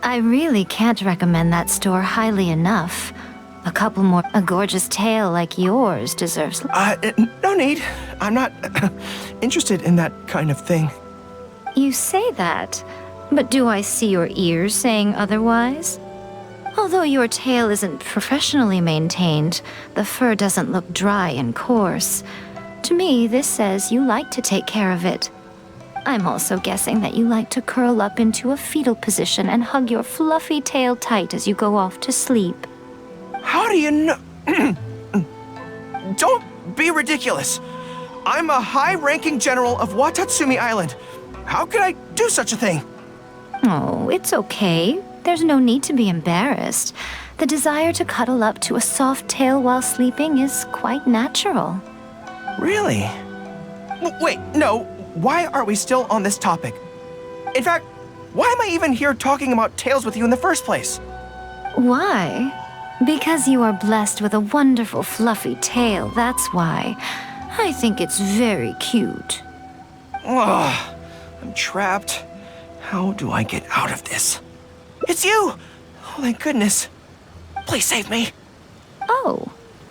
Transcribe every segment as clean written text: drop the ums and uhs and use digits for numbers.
I really can't recommend that store highly enough. A couple more. A gorgeous tail like yours deserves. No need. I'm not interested in that kind of thing. You say that, but do I see your ears saying otherwise? Although your tail isn't professionally maintained, the fur doesn't look dry and coarse. To me, this says you like to take care of it. I'm also guessing that you like to curl up into a fetal position and hug your fluffy tail tight as you go off to sleep. How do you know? Don't be ridiculous. I'm a high-ranking general of Watatsumi Island. How could I do such a thing? Oh, it's okay. There's no need to be embarrassed. The desire to cuddle up to a soft tail while sleeping is quite natural. Really? Wait, no. Why are we still on this topic? In fact, why am I even here talking about tails with you in the first place? Why? Because you are blessed with a wonderful fluffy tail, that's why. I think it's very cute. Ugh, I'm trapped. How do I get out of this? It's you! Oh, thank goodness. Please save me. Oh,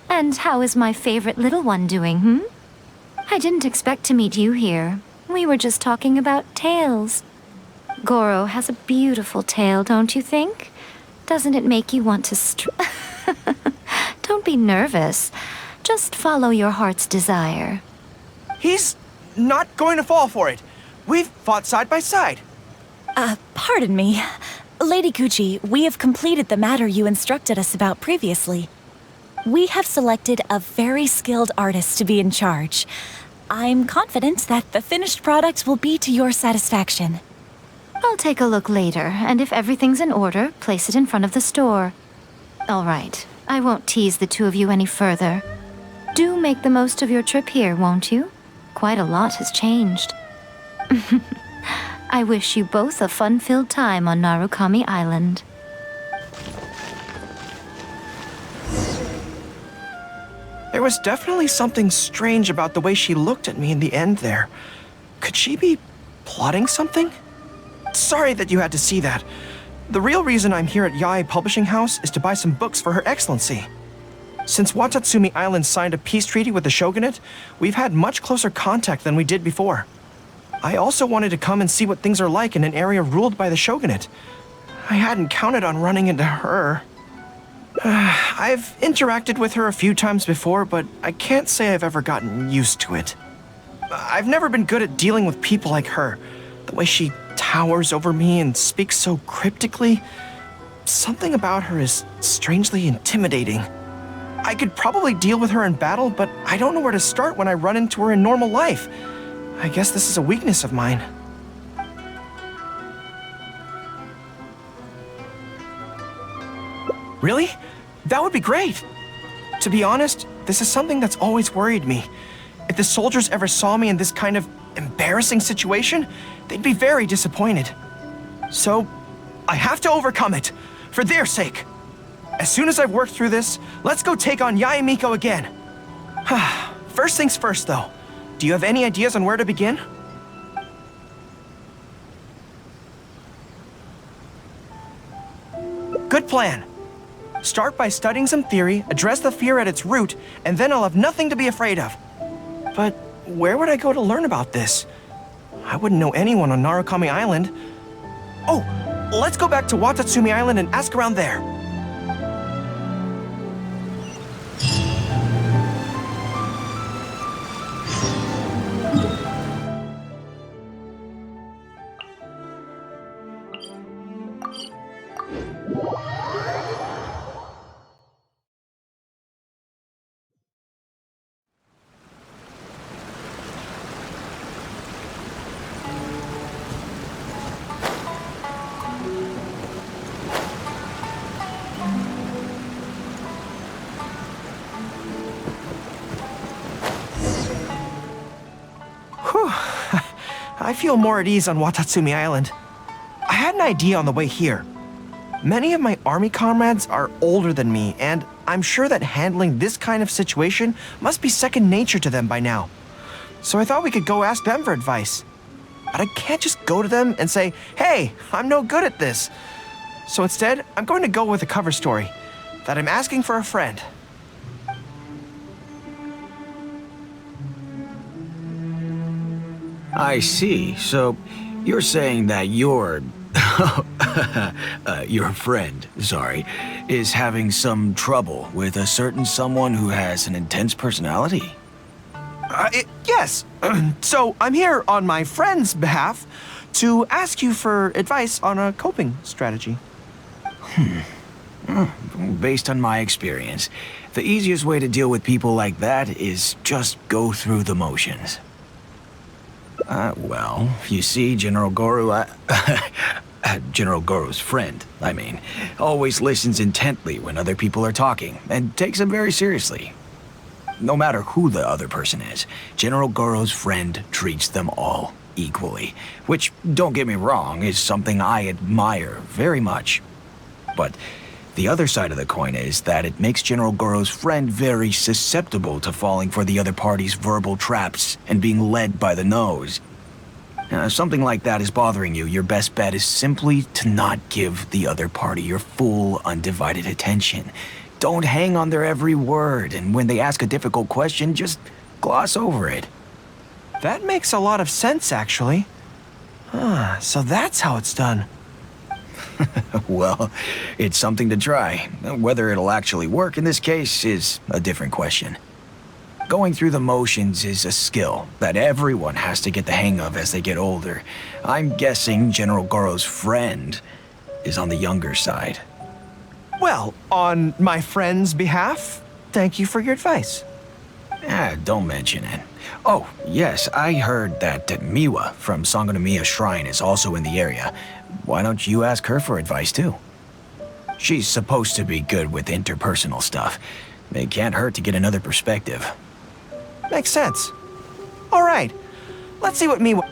and how is my favorite little one doing, I didn't expect to meet you here. We were just talking about tails. Gorou has a beautiful tail, don't you think? Doesn't it make you want to Don't be nervous. Just follow your heart's desire. He's not going to fall for it. We've fought side by side. Pardon me. Lady Gucci, we have completed the matter you instructed us about previously. We have selected a very skilled artist to be in charge. I'm confident that the finished product will be to your satisfaction. I'll take a look later, and if everything's in order, place it in front of the store. All right, I won't tease the two of you any further. Do make the most of your trip here, won't you? Quite a lot has changed. I wish you both a fun-filled time on Narukami Island. There was definitely something strange about the way she looked at me in the end there. Could she be plotting something? Sorry that you had to see that. The real reason I'm here at Yae Publishing House is to buy some books for Her Excellency. Since Watatsumi Island signed a peace treaty with the shogunate, we've had much closer contact than we did before. I also wanted to come and see what things are like in an area ruled by the shogunate. I hadn't counted on running into her. I've interacted with her a few times before, but I can't say I've ever gotten used to it. I've never been good at dealing with people like her. The way she towers over me and speaks so cryptically. Something about her is strangely intimidating. I could probably deal with her in battle, but I don't know where to start when I run into her in normal life. I guess this is a weakness of mine. Really? That would be great. To be honest, this is something that's always worried me. If the soldiers ever saw me in this kind of embarrassing situation, they'd be very disappointed. So, I have to overcome it, for their sake. As soon as I've worked through this, let's go take on Yae Miko again. First things first, though. Do you have any ideas on where to begin? Good plan. Start by studying some theory, address the fear at its root, and then I'll have nothing to be afraid of. But where would I go to learn about this? I wouldn't know anyone on Narukami Island. Oh, let's go back to Watatsumi Island and ask around there. I feel more at ease on Watatsumi Island. I had an idea on the way here. Many of my army comrades are older than me, and I'm sure that handling this kind of situation must be second nature to them by now. So I thought we could go ask them for advice. But I can't just go to them and say, hey, I'm no good at this. So instead, I'm going to go with a cover story that I'm asking for a friend. I see. So you're saying that your your friend, sorry, is having some trouble with a certain someone who has an intense personality? Yes. So I'm here on my friend's behalf to ask you for advice on a coping strategy. Based on my experience, the easiest way to deal with people like that is just go through the motions. Well, you see, General Gorou, General Gorou's friend, I mean, always listens intently when other people are talking and takes them very seriously. No matter who the other person is, General Gorou's friend treats them all equally, which, don't get me wrong, is something I admire very much. But the other side of the coin is that it makes General Gorou's friend very susceptible to falling for the other party's verbal traps and being led by the nose. Now, if something like that is bothering you, your best bet is simply to not give the other party your full, undivided attention. Don't hang on their every word, and when they ask a difficult question, just gloss over it. That makes a lot of sense, actually. So that's how it's done. Well, it's something to try. Whether it'll actually work in this case is a different question. Going through the motions is a skill that everyone has to get the hang of as they get older. I'm guessing General Gorou's friend is on the younger side. Well, on my friend's behalf, thank you for your advice. Don't mention it. Oh, yes, I heard that Miwa from Sangonomiya Shrine is also in the area. Why don't you ask her for advice, too? She's supposed to be good with interpersonal stuff. It can't hurt to get another perspective. Makes sense. All right, let's see what Miwa...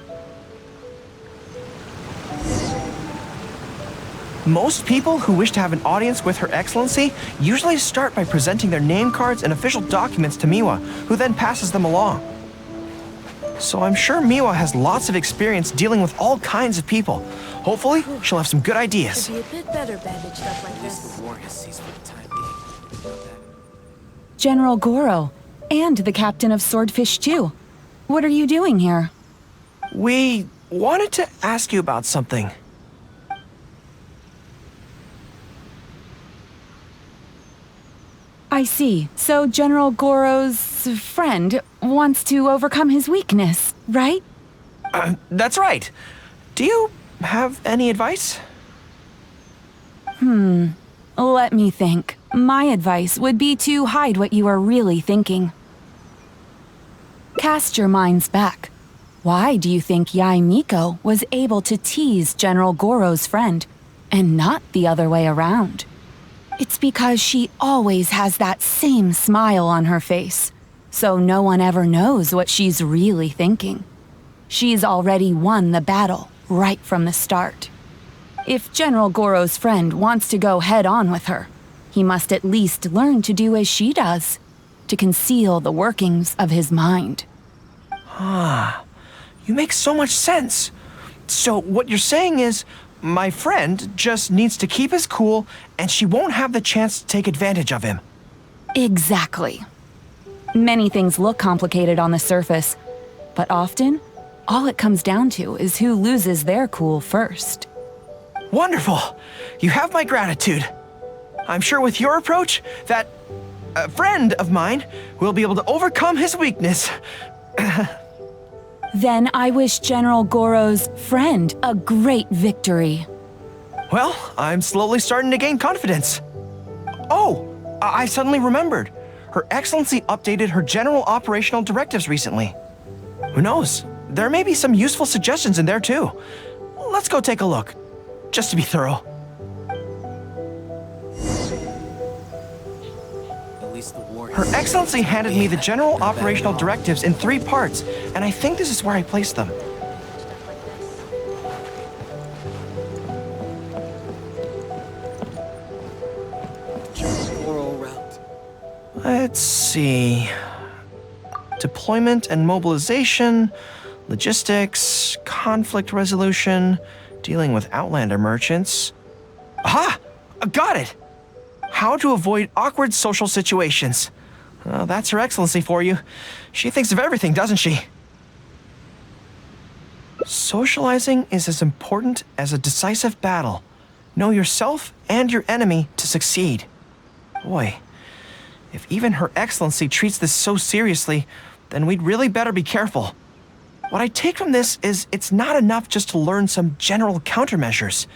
Most people who wish to have an audience with Her Excellency usually start by presenting their name cards and official documents to Miwa, who then passes them along. So I'm sure Miwa has lots of experience dealing with all kinds of people. Hopefully, she'll have some good ideas. Be a bit better bandaged up like this. General Gorou, and the captain of Swordfish too. What are you doing here? We wanted to ask you about something. I see. So General Gorou's friend wants to overcome his weakness, right? That's right. Do you have any advice? Let me think. My advice would be to hide what you are really thinking. Cast your minds back. Why do you think Yae Miko was able to tease General Gorou's friend, and not the other way around? It's because she always has that same smile on her face, so no one ever knows what she's really thinking. She's already won the battle right from the start. If General Gorou's friend wants to go head-on with her, he must at least learn to do as she does, to conceal the workings of his mind. You make so much sense. So what you're saying is, my friend just needs to keep his cool, and she won't have the chance to take advantage of him. Exactly. Many things look complicated on the surface, but often, all it comes down to is who loses their cool first. Wonderful. You have my gratitude. I'm sure with your approach, that friend of mine will be able to overcome his weakness. Then I wish General Gorou's friend a great victory. Well, I'm slowly starting to gain confidence. Oh, I suddenly remembered. Her Excellency updated her general operational directives recently. Who knows? There may be some useful suggestions in there too. Let's go take a look, just to be thorough. Her Excellency handed me the general operational directives in 3 parts, and I think this is where I placed them. Let's see. Deployment and mobilization, logistics, conflict resolution, dealing with Outlander merchants. Aha! Got it! How to avoid awkward social situations. That's Her Excellency for you. She thinks of everything, doesn't she? Socializing is as important as a decisive battle. Know yourself and your enemy to succeed. Boy, if even Her Excellency treats this so seriously, then we'd really better be careful. What I take from this is it's not enough just to learn some general countermeasures.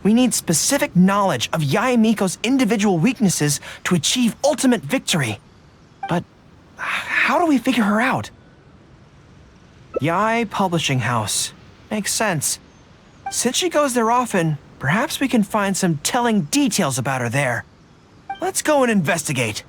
We need specific knowledge of Yae Miko's individual weaknesses to achieve ultimate victory. But how do we figure her out? Yae Publishing House. Makes sense. Since she goes there often, perhaps we can find some telling details about her there. Let's go and investigate.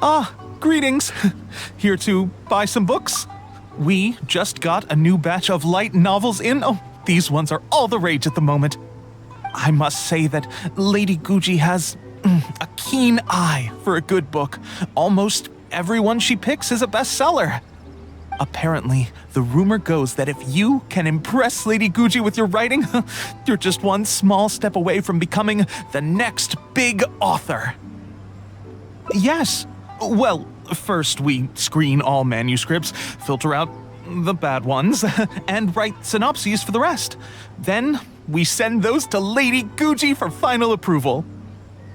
Ah, greetings. Here to buy some books? We just got a new batch of light novels in. Oh, these ones are all the rage at the moment. I must say that Lady Guji has a keen eye for a good book. Almost everyone she picks is a bestseller. Apparently, the rumor goes that if you can impress Lady Guji with your writing, you're just one small step away from becoming the next big author. Yes. Well, first we screen all manuscripts, filter out the bad ones, and write synopses for the rest. Then we send those to Lady Guji for final approval.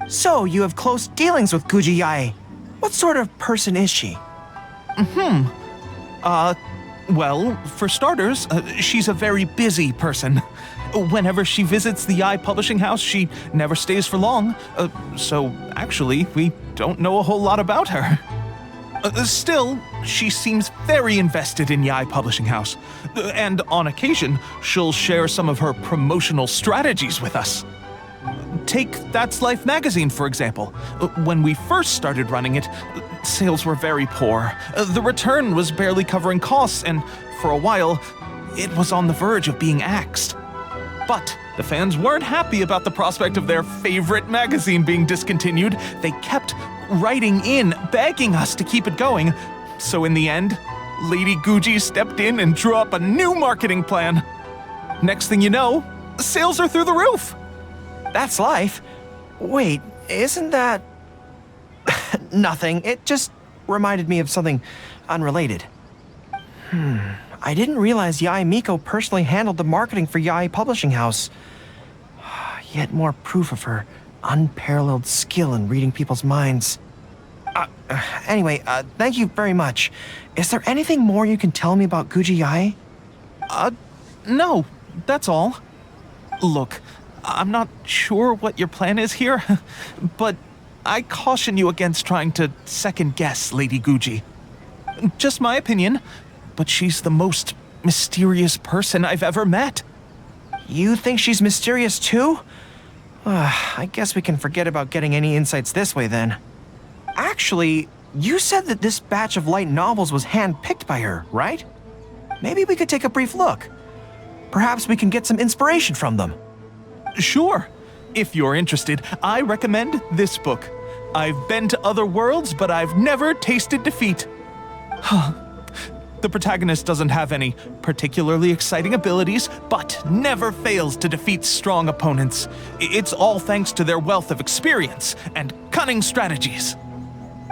So, you have close dealings with Guji Yae. What sort of person is she? Well, for starters, she's a very busy person. Whenever she visits the Yae Publishing House, she never stays for long. So, actually, we don't know a whole lot about her. Still, she seems very invested in Yae Publishing House. And on occasion, she'll share some of her promotional strategies with us. Take That's Life magazine, for example. When we first started running it, sales were very poor. The return was barely covering costs, and for a while, it was on the verge of being axed. But the fans weren't happy about the prospect of their favorite magazine being discontinued. They kept writing in, begging us to keep it going. So in the end, Lady Guji stepped in and drew up a new marketing plan. Next thing you know, sales are through the roof. That's Life? Wait, isn't that... Nothing. It just reminded me of something unrelated. I didn't realize Yae Miko personally handled the marketing for Yae Publishing House. Yet more proof of her unparalleled skill in reading people's minds. Anyway, thank you very much. Is there anything more you can tell me about Guji Yae? No, that's all. Look, I'm not sure what your plan is here, but I caution you against trying to second-guess Lady Guji. Just my opinion, but she's the most mysterious person I've ever met. You think she's mysterious too? I guess we can forget about getting any insights this way then. Actually, you said that this batch of light novels was hand-picked by her, right? Maybe we could take a brief look. Perhaps we can get some inspiration from them. Sure. If you're interested, I recommend this book. I've been to other worlds, but I've never tasted defeat. The protagonist doesn't have any particularly exciting abilities, but never fails to defeat strong opponents. It's all thanks to their wealth of experience and cunning strategies.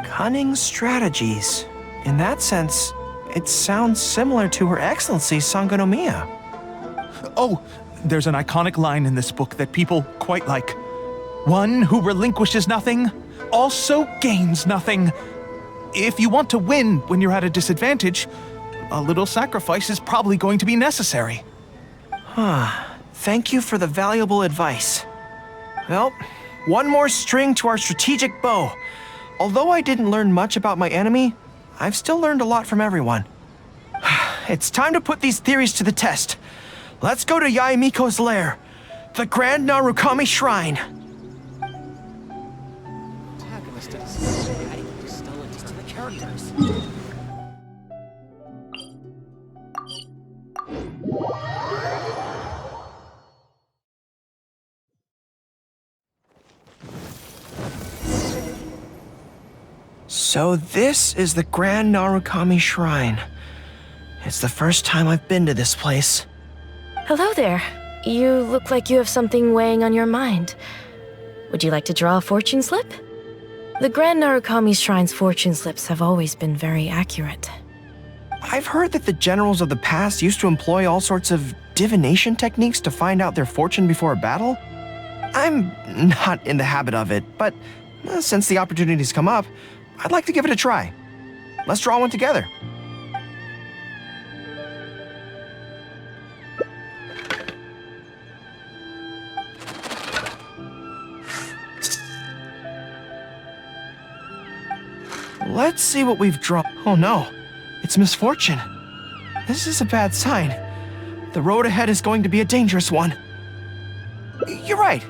Cunning strategies. In that sense, it sounds similar to Her Excellency Sangonomiya. Oh, there's an iconic line in this book that people quite like. One who relinquishes nothing also gains nothing. If you want to win when you're at a disadvantage, a little sacrifice is probably going to be necessary. Thank you for the valuable advice. Well, one more string to our strategic bow. Although I didn't learn much about my enemy, I've still learned a lot from everyone. It's time to put these theories to the test. Let's go to Yaemiko's lair, the Grand Narukami Shrine. So this is the Grand Narukami Shrine. It's the first time I've been to this place. Hello there. You look like you have something weighing on your mind. Would you like to draw a fortune slip? The Grand Narukami Shrine's fortune slips have always been very accurate. I've heard that the generals of the past used to employ all sorts of divination techniques to find out their fortune before a battle. I'm not in the habit of it, but since the opportunity's come up, I'd like to give it a try. Let's draw one together. Let's see what we've drawn. Oh no, it's misfortune. This is a bad sign. The road ahead is going to be a dangerous one. You're right.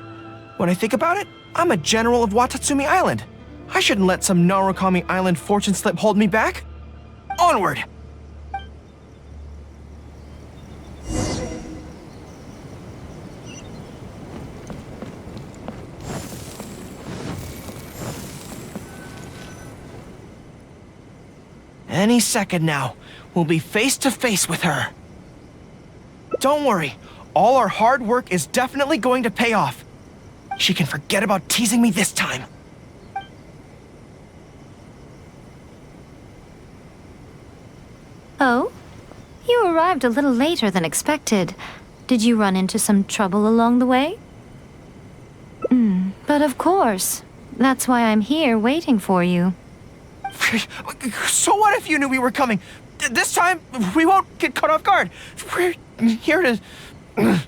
When I think about it, I'm a general of Watatsumi Island. I shouldn't let some Narukami Island fortune slip hold me back. Onward! Any second now, we'll be face to face with her. Don't worry, all our hard work is definitely going to pay off. She can forget about teasing me this time. Oh? You arrived a little later than expected. Did you run into some trouble along the way? But of course. That's why I'm here waiting for you. So what if you knew we were coming? This time, we won't get caught off guard. We're here to...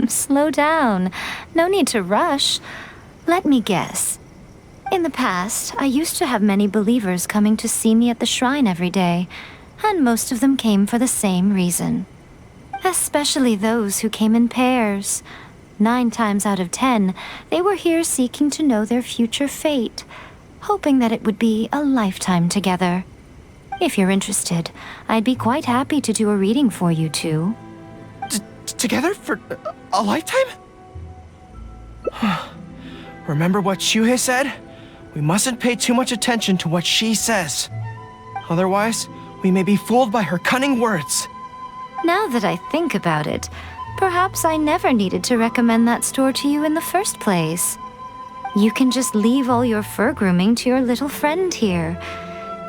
Slow down. No need to rush. Let me guess. In the past, I used to have many believers coming to see me at the shrine every day, and most of them came for the same reason. Especially those who came in pairs. 9 times out of 10, they were here seeking to know their future fate, hoping that it would be a lifetime together. If you're interested, I'd be quite happy to do a reading for you two. Together for a lifetime? Remember what Shuhei said? We mustn't pay too much attention to what she says. Otherwise, we may be fooled by her cunning words. Now that I think about it, perhaps I never needed to recommend that store to you in the first place. You can just leave all your fur grooming to your little friend here.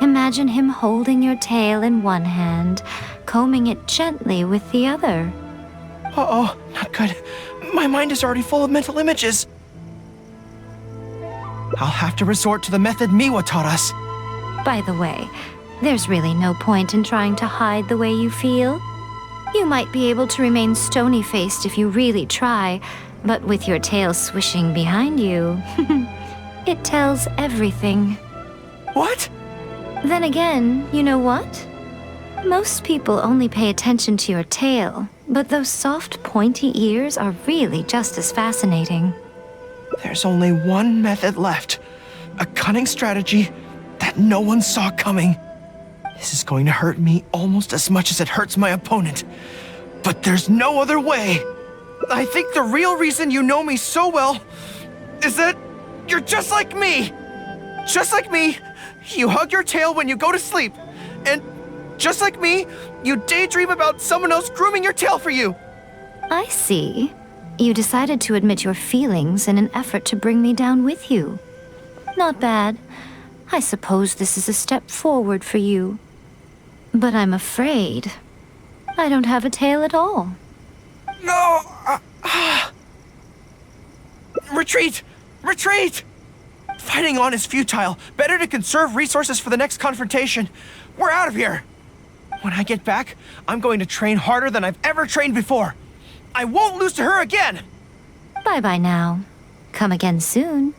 Imagine him holding your tail in one hand, combing it gently with the other. Uh-oh, not good. My mind is already full of mental images. I'll have to resort to the method Miwa taught us. By the way, there's really no point in trying to hide the way you feel. You might be able to remain stony-faced if you really try, but with your tail swishing behind you, it tells everything. What? Then again, you know what? Most people only pay attention to your tail, but those soft, pointy ears are really just as fascinating. There's only one method left. A cunning strategy that no one saw coming. This is going to hurt me almost as much as it hurts my opponent. But there's no other way. I think the real reason you know me so well is that you're just like me. Just like me, you hug your tail when you go to sleep. And just like me, you daydream about someone else grooming your tail for you. I see. You decided to admit your feelings in an effort to bring me down with you. Not bad. I suppose this is a step forward for you. But I'm afraid I don't have a tail at all. No! Retreat! Retreat! Fighting on is futile. Better to conserve resources for the next confrontation. We're out of here! When I get back, I'm going to train harder than I've ever trained before. I won't lose to her again! Bye-bye now. Come again soon.